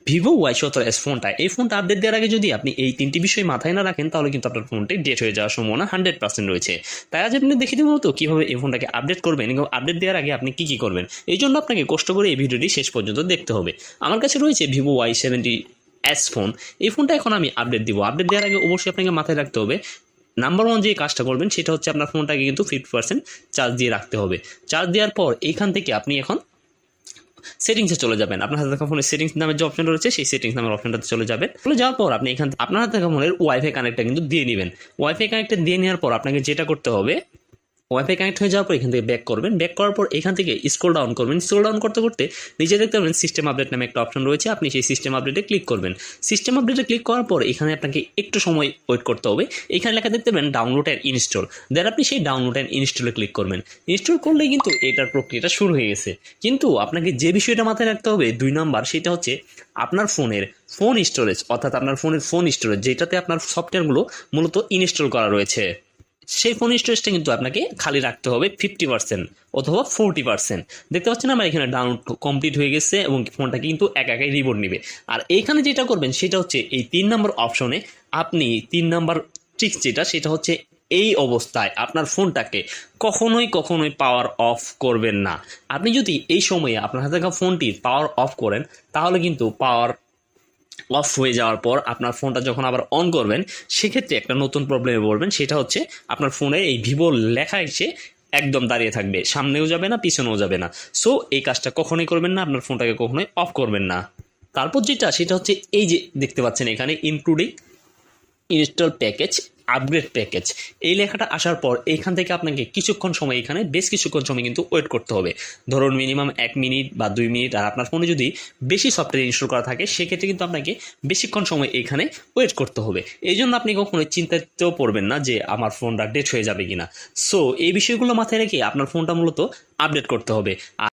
Vivo y17s ফোনটা, এই ফোনটা আপডেট দেওয়ার আগে যদি আপনি এই তিনটি বিষয় মাথায় না রাখেন তাহলে কিন্তু আপনার ফোনটি ডেট হয়ে যাওয়ার সম্ভাবনা 100% রয়েছে। তাই আজ আপনি দেখিয়ে দেবো তো কীভাবে এই ফোনটাকে আপডেট করবেন এবং আপডেট দেওয়ার আগে আপনি কী করবেন। এই জন্য আপনাকে কষ্ট করে এই ভিডিওটি শেষ পর্যন্ত দেখতে হবে। আমার কাছে রয়েছে ভিভো y17s ফোন। এই ফোনটা এখন আমি আপডেট দিব। আপডেট দেওয়ার আগে অবশ্যই আপনাকে মাথায় রাখতে হবে, নাম্বার ওয়ান যে কাজটা করবেন সেটা হচ্ছে আপনার ফোনটাকে কিন্তু 50% চার্জ দিয়ে রাখতে হবে। চার্জ দেওয়ার পর এইখান থেকে আপনি এখন সেটিংসে চলে যাবেন। আপনার হাতে থাকা ফোনের সেটিংস নামের যে অপশন রয়েছে সেই সেটিংস নামের অপশনটাতে চলে যাবেন। চলে যাওয়ার পর আপনি এখান আপনার হাতে থাকা ফোনের ওয়াইফাই কানেক্টটা কিন্তু দিয়ে নেবেন। ওয়াইফাই কানেক্টটা দিয়ে নেওয়ার পর আপনাকে যেটা করতে হবে, ওয়াইফাই কানেক্ট হয়ে যাওয়ার পর এখান থেকে ব্যাক করবেন। ব্যাক করার পর এখান থেকে স্ক্রল ডাউন করবেন। স্ক্রল ডাউন করতে করতে নিচে দেখতে পাবেন সিস্টেম আপডেট নামে একটা অপশন রয়েছে। আপনি সেই সিস্টেম আপডেটে ক্লিক করবেন। সিস্টেম আপডেটে ক্লিক করার পর এখানে আপনাকে একটু সময় ওয়েট করতে হবে। এখানে লেখা দেখতে পাবেন ডাউনলোড অ্যান্ড ইনস্টল। দেন আপনি সেই ডাউনলোড অ্যান্ড ইনস্টলে ক্লিক করবেন। ইনস্টল করলেই কিন্তু এটার প্রক্রিয়াটা শুরু হয়ে গেছে। কিন্তু আপনাকে যে বিষয়টা মাথায় রাখতে হবে 2 নাম্বার, সেটা হচ্ছে আপনার ফোনের ফোন স্টোরেজ, অর্থাৎ আপনার ফোনের ফোন স্টোরেজ যেটাতে আপনার সফটওয়্যারগুলো মূলত ইনস্টল করা রয়েছে, সেই ফোন স্টোরেজটা কিন্তু আপনাকে খালি রাখতে হবে 50% অথবা 40%। দেখতে পাচ্ছেন আমার এখানে ডাউনলোড কমপ্লিট হয়ে গেছে এবং ফোনটা কিন্তু একাই রিবোট নেবে। আর এইখানে যেটা করবেন সেটা হচ্ছে এই 3 নম্বর অপশনে আপনি 3 নম্বর ট্রিক্স যেটা, সেটা হচ্ছে এই অবস্থায় আপনার ফোনটাকে কখনোই পাওয়ার অফ করবেন না। আপনি যদি এই সময়ে আপনার হাতে থাকা ফোনটির পাওয়ার অফ করেন তাহলে কিন্তু পাওয়ার অফ হয়ে যাওয়ার পর আপনার ফোনটা যখন আবার অন করবেন সেক্ষেত্রে একটা নতুন প্রবলেমে পড়বেন। সেটা হচ্ছে আপনার ফোনে এই ভিভো লেখা এসে একদম দাঁড়িয়ে থাকবে, সামনেও যাবে না পিছনেও যাবে না। সো এই কাজটা কখনোই করবেন না, আপনার ফোনটাকে কখনোই অফ করবেন না। তারপর যেটা সেটা হচ্ছে এই যে দেখতে পাচ্ছেন এখানে including install package upgrade package, এই লেখাটা আসার পর এইখান থেকে আপনাকে কিছুক্ষণ সময়, এখানে বেশ কিছুক্ষণ সময় কিন্তু ওয়েট করতে হবে। ধরুন মিনিমাম 1 মিনিট বা 2 মিনিট। আর আপনার ফোনে যদি বেশি সফটওয়্যার ইনস্টল করা থাকে সেক্ষেত্রে কিন্তু আপনাকে বেশিক্ষণ সময় এখানে ওয়েট করতে হবে। এই জন্য আপনি কখনোই চিন্তাতেও পড়বেন না যে আমার ফোনটা ডেট হয়ে যাবে কিনা। সো এই বিষয়গুলো মাথায় রেখে আপনার ফোনটা মূলত আপডেট করতে হবে।